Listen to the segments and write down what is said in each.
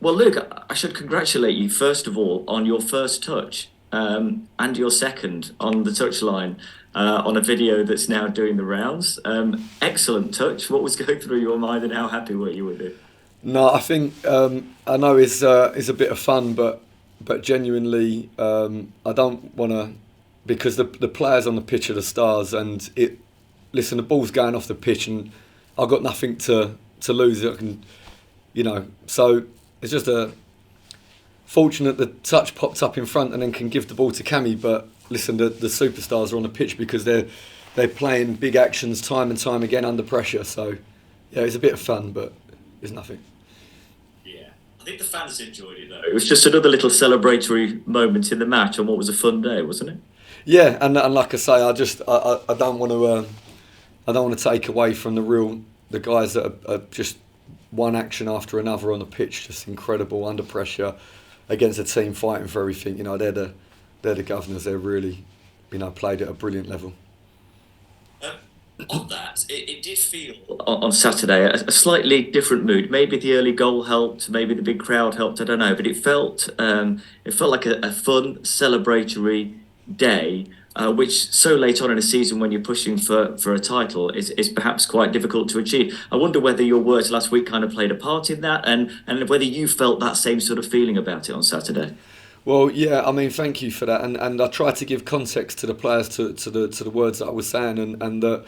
Well, Luke, I should congratulate you first of all on your first touch and your second on the touchline on a video that's now doing the rounds. Excellent touch. What was going through your mind and how happy were you with it? No, I think I know it's a bit of fun, but genuinely, I don't want to because the players on the pitch are the stars, and it. Listen, the ball's going off the pitch, and I've got nothing to lose. I can, so it's just a fortunate the touch popped up in front and then can give the ball to Cammy. But listen, the superstars are on the pitch because they're playing big actions time and time again under pressure. So yeah, it's a bit of fun, but it's nothing. Yeah, I think the fans enjoyed it though. It was just another little celebratory moment in the match on what was a fun day, wasn't it? Yeah, and like I say, I don't want to I don't want to take away from the guys that are just one action after another on the pitch, just incredible under pressure against a team fighting for everything. They're the governors. They're really played at a brilliant level. Um, on that, it did feel on Saturday a slightly different mood. Maybe the early goal helped, maybe the big crowd helped. I don't know, but it felt like a fun celebratory day. Which so late on in a season when you're pushing for a title is perhaps quite difficult to achieve. I wonder whether your words last week kind of played a part in that and whether you felt that same sort of feeling about it on Saturday. Well, yeah, I mean, thank you for that, and I tried to give context to the players to the words that I was saying, and that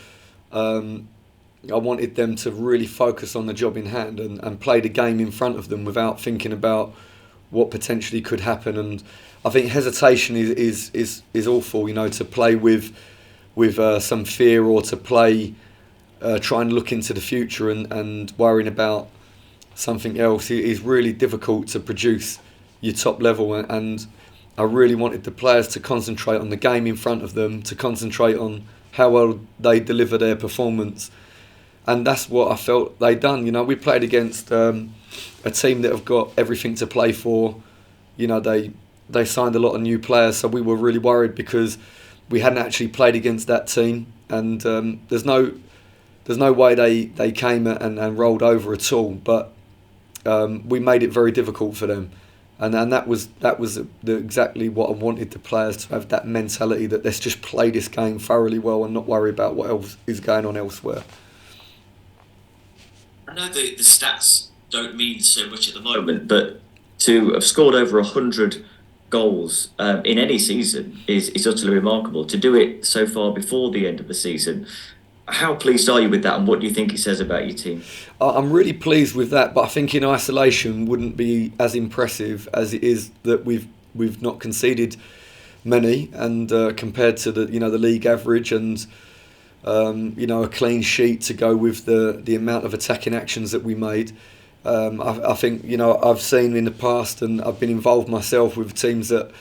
I wanted them to really focus on the job in hand and play the game in front of them without thinking about what potentially could happen. And I think hesitation is awful. To play with some fear or to play try and look into the future and worrying about something else is really difficult to produce your top level. And I really wanted the players to concentrate on the game in front of them, to concentrate on how well they deliver their performance. And that's what I felt they done. We played against a team that have got everything to play for. They signed a lot of new players, so we were really worried because we hadn't actually played against that team, and there's no way they came and rolled over at all. But we made it very difficult for them, and that was exactly what I wanted the players to have, that mentality that let's just play this game thoroughly well and not worry about what else is going on elsewhere. I know the stats don't mean so much at the moment, but to have scored over 100 goals in any season is utterly remarkable. To do it so far before the end of the season, how pleased are you with that, and what do you think it says about your team? I'm really pleased with that, but I think in isolation wouldn't be as impressive as it is that we've not conceded many, and compared to the league average, and a clean sheet to go with the amount of attacking actions that we made. I think I've seen in the past, and I've been involved myself with teams that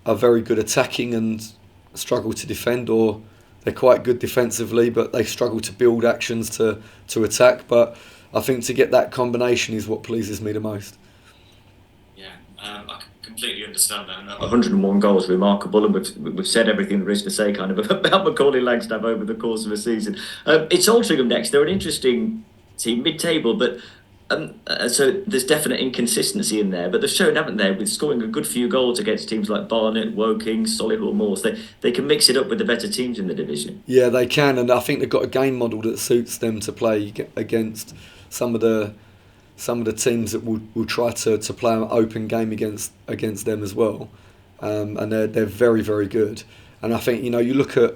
are very good attacking and struggle to defend, or they're quite good defensively, but they struggle to build actions to attack. But I think to get that combination is what pleases me the most. Yeah, I completely understand that. And 101 goals, remarkable, and we've said everything there is to say kind of about Macaulay Langstaff over the course of a season. It's Altrincham next. They're an interesting team, mid-table, but so there's definite inconsistency in there. But they've shown, haven't they, with scoring a good few goals against teams like Barnet, Woking, Solihull Moors. They can mix it up with the better teams in the division. Yeah, they can, and I think they've got a game model that suits them to play against some of the teams that will try to play an open game against them as well, and they're very, very good. And I think you look at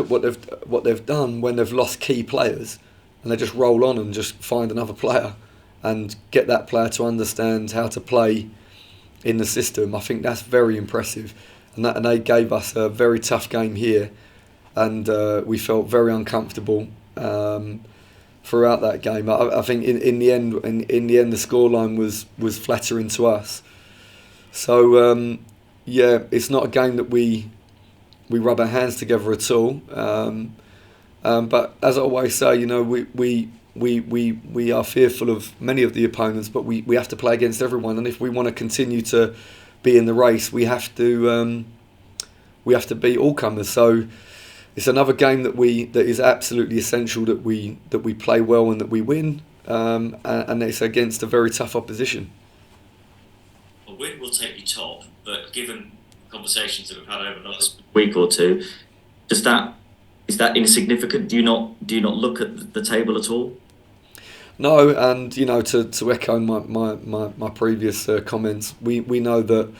what they've done when they've lost key players, and they just roll on and just find another player and get that player to understand how to play in the system. I think that's very impressive, and they gave us a very tough game here, and we felt very uncomfortable throughout that game. I think in the end, the scoreline was flattering to us. So yeah, it's not a game that we rub our hands together at all. But as I always say, we are fearful of many of the opponents, but we have to play against everyone. And if we want to continue to be in the race, we have to beat all comers. So it's another game that is absolutely essential that we play well and that we win, and it's against a very tough opposition. will take you top, but given conversations that we've had over the last week or two, does that is that insignificant? Do you not look at the table at all? No, and to echo my previous comments, we know that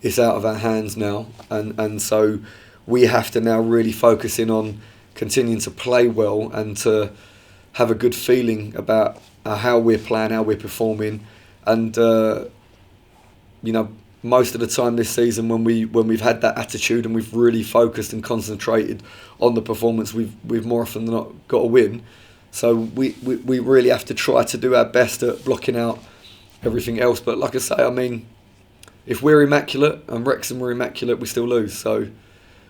it's out of our hands now, and so we have to now really focus in on continuing to play well and to have a good feeling about how we're playing, how we're performing, and most of the time this season when we've had that attitude and we've really focused and concentrated on the performance, we've more often than not got a win. So we really have to try to do our best at blocking out everything else. But like I say, I mean, if we're immaculate and Wrexham were immaculate, we still lose. So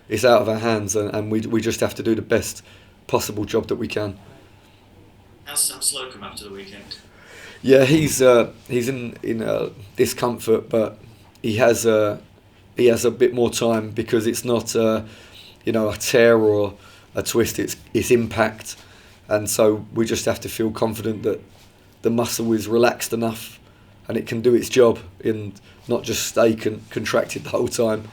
it's out of our hands, and we just have to do the best possible job that we can. How's Sam Slocum after the weekend? Yeah, he's in discomfort, but he has a bit more time because it's not a tear or a twist. It's impact, and so we just have to feel confident that the muscle is relaxed enough and it can do its job and not just stay contracted the whole time.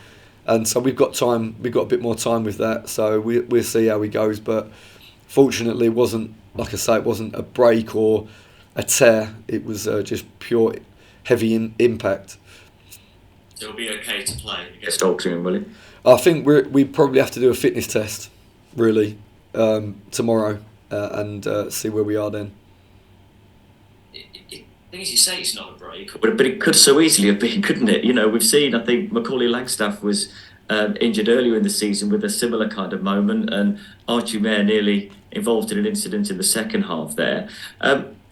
And so we've got time. We've got a bit more time with that. So we'll see how he goes. But fortunately, it wasn't, like I say, it wasn't a break or a tear. It was just pure heavy impact. So it'll be okay to play against Altrincham, will it? I think we probably have to do a fitness test, really, tomorrow, and see where we are then. Thing is, you say it's not a break, but it could so easily have been, couldn't it? We've seen, I think Macaulay Langstaff was injured earlier in the season with a similar kind of moment, and Archie Mayer nearly involved in an incident in the second half there.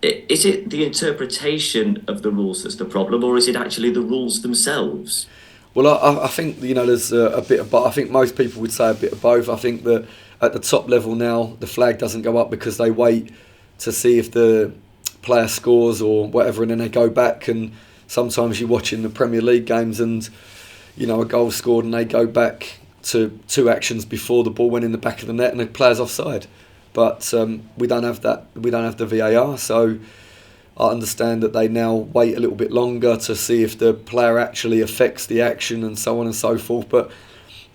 Is it the interpretation of the rules that's the problem, or is it actually the rules themselves? Well, I think there's a bit of both. I think most people would say a bit of both. I think that at the top level now, the flag doesn't go up because they wait to see if the player scores or whatever, and then they go back. And sometimes you're watching the Premier League games, and a goal scored, and they go back to two actions before the ball went in the back of the net, and the player's offside. But we don't have that. We don't have the VAR, so I understand that they now wait a little bit longer to see if the player actually affects the action and so on and so forth. But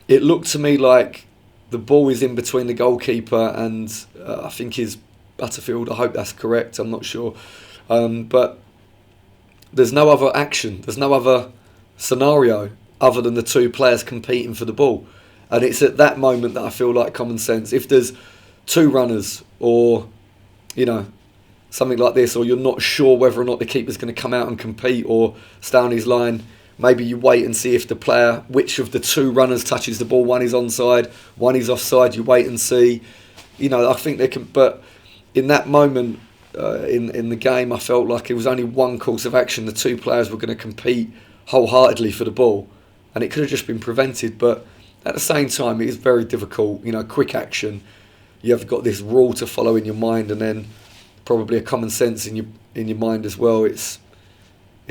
it looked to me like the ball is in between the goalkeeper and I think is Butterfield. I hope that's correct. I'm not sure. But there's no other action. There's no other scenario other than the two players competing for the ball. And it's at that moment that I feel like common sense. If there's two runners or, something like this, or you're not sure whether or not the keeper's going to come out and compete or stay on his line, maybe you wait and see if the player, which of the two runners touches the ball. One is onside, one is offside. You wait and see. I think they can. But in that moment in the game, I felt like it was only one course of action. The two players were going to compete wholeheartedly for the ball, and it could have just been prevented. But at the same time, it is very difficult. Quick action. You have got this rule to follow in your mind, and then probably a common sense in your mind as well. It's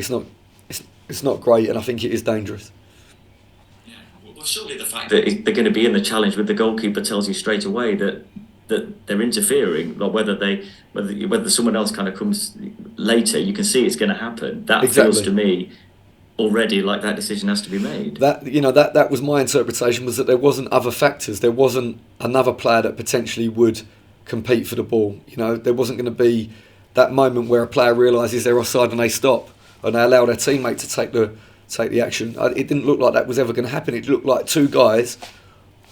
not great, and I think it is dangerous. Yeah. Well, surely the fact that they're going to be in the challenge with the goalkeeper tells you straight away that they're interfering. Like whether someone else kind of comes later, you can see it's going to happen. That Exactly. feels to me already like that decision has to be made. That was my interpretation, was that there wasn't other factors. There wasn't another player that potentially would compete for the ball. There wasn't going to be that moment where a player realises they're offside and they stop and they allow their teammate to take the action. It didn't look like that was ever going to happen. It looked like two guys,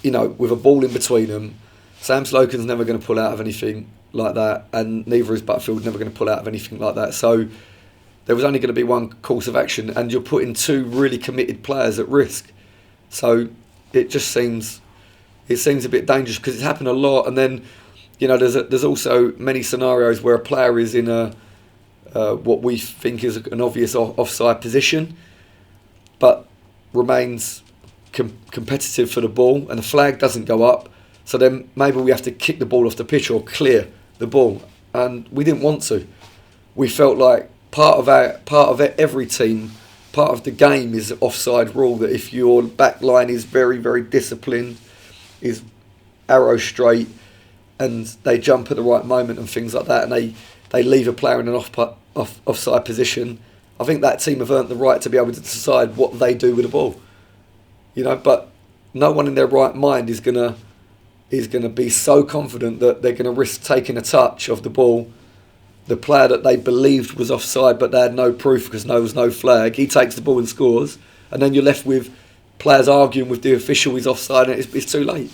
with a ball in between them. Sam Slocum's never going to pull out of anything like that, and neither is Butterfield never going to pull out of anything like that. So there was only going to be one course of action, and you're putting two really committed players at risk. So it just seems a bit dangerous because it's happened a lot. And then there's also many scenarios where a player is in a what we think is an obvious offside position, but remains competitive for the ball, and the flag doesn't go up. So then maybe we have to kick the ball off the pitch or clear the ball, and we didn't want to. We felt like part of every team, part of the game is offside rule, that if your back line is very, very disciplined, is arrow straight, and they jump at the right moment and things like that, and they leave a player in an offside position, I think that team have earned the right to be able to decide what they do with the ball. But no one in their right mind is gonna be so confident that they're gonna risk taking a touch of the ball. The player that they believed was offside, but they had no proof because there was no flag. He takes the ball and scores, and then you're left with players arguing with the official he's offside, and it's too late.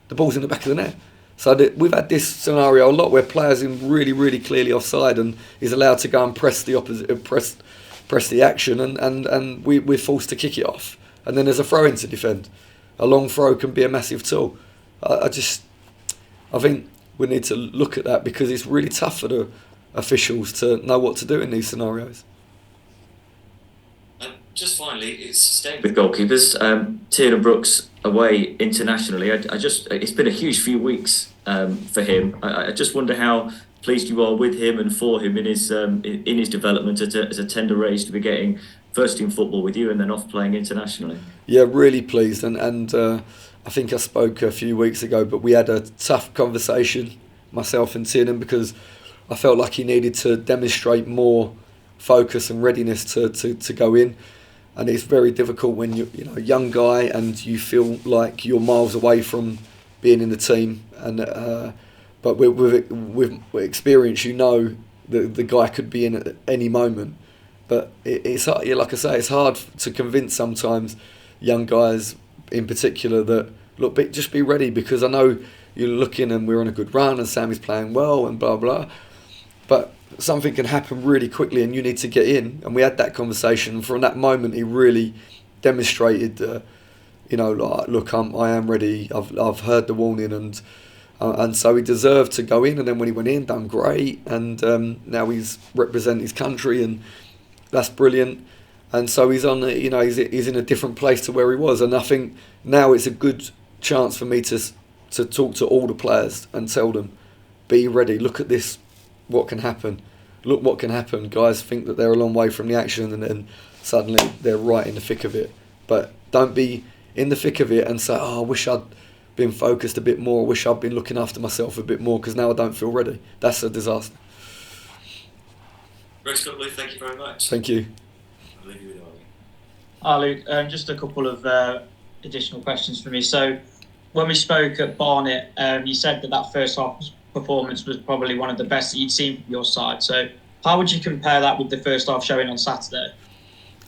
The ball's in the back of the net. So we've had this scenario a lot where players in really, really clearly offside and is allowed to go and press the opposite, press the action, and we're forced to kick it off. And then there's a throw in to defend. A long throw can be a massive tool. I think we need to look at that because it's really tough for the officials to know what to do in these scenarios. And just finally, it's staying with goalkeepers. Tiernan Brooks away internationally. It's been a huge few weeks for him. I just wonder how pleased you are with him and for him in his development as a tender age to be getting first team football with you and then off playing internationally. Yeah, really pleased, and I think I spoke a few weeks ago, but we had a tough conversation, myself and Tiernan, because I felt like he needed to demonstrate more focus and readiness to go in. And it's very difficult when you're a young guy and you feel like you're miles away from being in the team. And but with experience, the guy could be in at any moment. But it's hard, like I say, it's hard to convince sometimes young guys in particular that look, just be ready, because I know you're looking and we're on a good run and Sammy's playing well and blah blah. But something can happen really quickly and you need to get in. And we had that conversation. From that moment, he really demonstrated, like, look, I am ready. I've heard the warning, and so he deserved to go in. And then when he went in, done great. And now he's representing his country, and that's brilliant. And so he's on, he's in a different place to where he was. And I think now it's a good chance for me to talk to all the players and tell them, be ready. Look at this. What can happen? Look what can happen. Guys think that they're a long way from the action and then suddenly they're right in the thick of it. But don't be in the thick of it and say, I wish I'd been focused a bit more. I wish I'd been looking after myself a bit more because now I don't feel ready. That's a disaster. Rex Cutler, thank you very much. Thank you. I'll leave you with Luke, just a couple of additional questions for me. So when we spoke at Barnet, you said that first half performance was probably one of the best that you'd seen from your side. So how would you compare that with the first half showing on Saturday?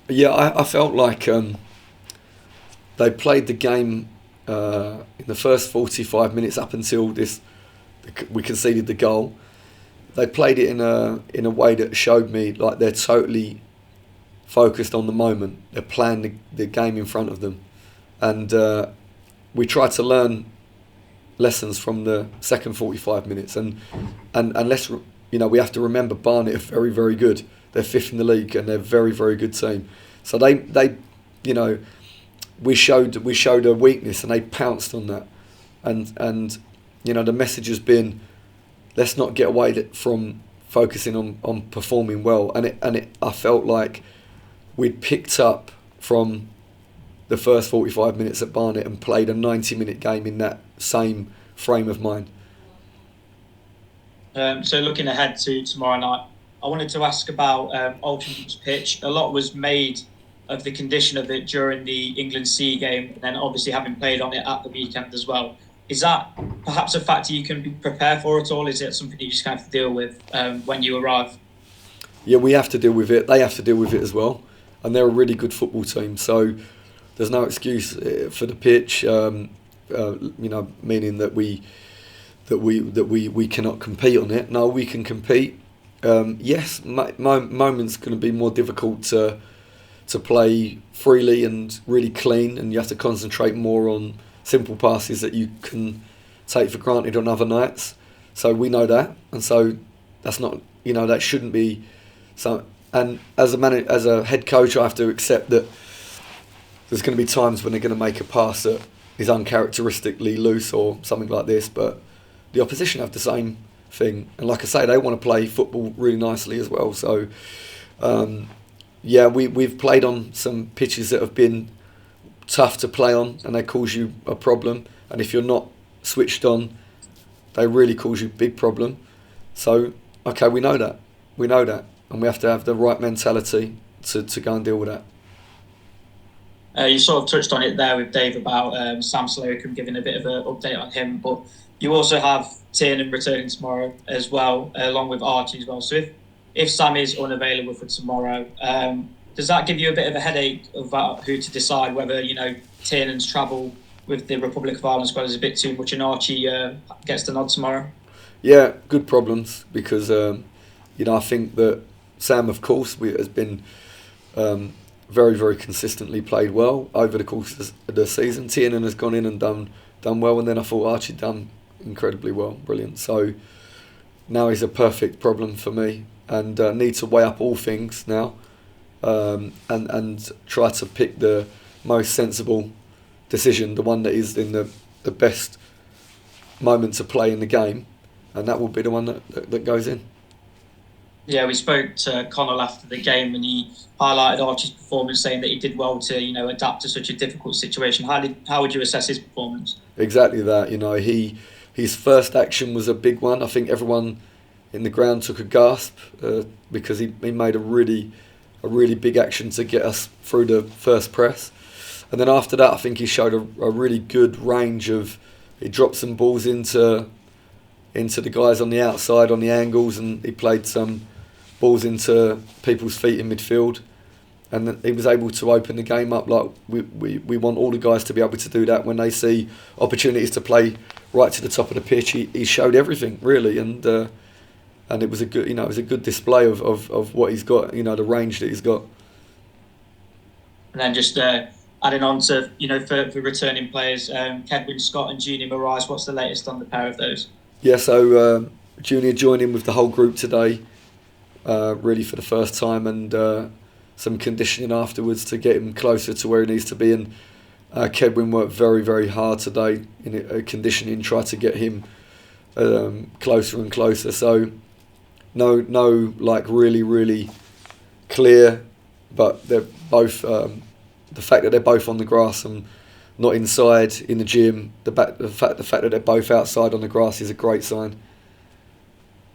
Yeah, I felt like they played the game in the first 45 minutes up until we conceded the goal. They played it in a way that showed me like they're totally focused on the moment. They're playing the game in front of them, and we tried to learn lessons from the second 45 minutes, and let's we have to remember Barnet are very, very good. They're fifth in the league and they're a very, very good team. So they we showed a weakness and they pounced on that, and the message has been, let's not get away from focusing on performing well, and I felt like we'd picked up from the first 45 minutes at Barnet and played a 90-minute game in that same frame of mind. So looking ahead to tomorrow night, I wanted to ask about Altrincham's pitch. A lot was made of the condition of it during the England C game, and then obviously having played on it at the weekend as well. Is that perhaps a factor you can prepare for at all? Is it something you just have to deal with when you arrive? Yeah, we have to deal with it. They have to deal with it as well, and they're a really good football team. So there's no excuse for the pitch. Meaning that we cannot compete on it. No, we can compete. Yes, moments going to be more difficult to play freely and really clean, and you have to concentrate more on simple passes that you can take for granted on other nights. So we know that, and so that's not that shouldn't be so. And as a head coach, I have to accept that there's going to be times when they're going to make a pass that is uncharacteristically loose or something like this, but the opposition have the same thing, and like I say, they want to play football really nicely as well. So we've played on some pitches that have been tough to play on, and they cause you a problem, and if you're not switched on, they really cause you a big problem. So okay, we know that, and we have to have the right mentality to go and deal with that. You sort of touched on it there with Dave about Sam Slocum, giving a bit of an update on him, but you also have Tiernan returning tomorrow as well, along with Archie as well. So if Sam is unavailable for tomorrow, does that give you a bit of a headache about who to decide whether, Tiernan's travel with the Republic of Ireland squad is a bit too much and Archie gets the nod tomorrow? Yeah, good problems because I think that Sam, of course, has been very, very consistently played well over the course of the season. Tiernan has gone in and done well, and then I thought Archie done incredibly well, brilliant. So now he's a perfect problem for me, and need to weigh up all things now, and try to pick the most sensible decision, the one that is in the best moment to play in the game, and that will be the one that goes in. Yeah, we spoke to Connell after the game and he highlighted Archie's performance, saying that he did well to, adapt to such a difficult situation. How would you assess his performance? Exactly that. His first action was a big one. I think everyone in the ground took a gasp because he made a really big action to get us through the first press. And then after that, I think he showed a really good range of. He dropped some balls into the guys on the outside on the angles, and he played some balls into people's feet in midfield, and he was able to open the game up. Like we want all the guys to be able to do that when they see opportunities to play right to the top of the pitch. He showed everything really, and it was a good display of what he's got, the range that he's got. And then just adding on to for returning players, Kedwin Scott and Junior Moraes, what's the latest on the pair of those? Yeah, so Junior joined in with the whole group today, really for the first time, and some conditioning afterwards to get him closer to where he needs to be. And Kedwin worked very, very hard today in conditioning, tried to get him closer and closer. So no, really, really clear, but they're both the fact that they're both on the grass and not inside in the gym. The fact that they're both outside on the grass is a great sign.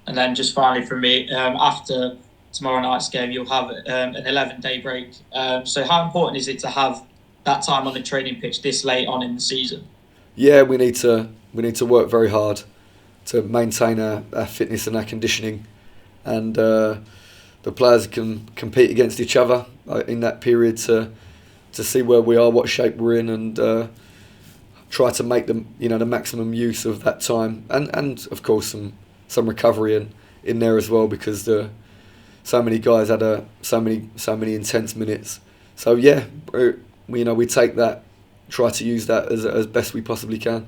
And then just finally from me, after tomorrow night's game, you'll have an 11-day break. So how important is it to have that time on the training pitch this late on in the season? Yeah, we need to work very hard to maintain our fitness and our conditioning, and the players can compete against each other in that period to see where we are, what shape we're in, and try to make the maximum use of that time, and of course some recovery in there as well, because so many guys had so many intense minutes. So yeah, we take that, try to use that as best we possibly can.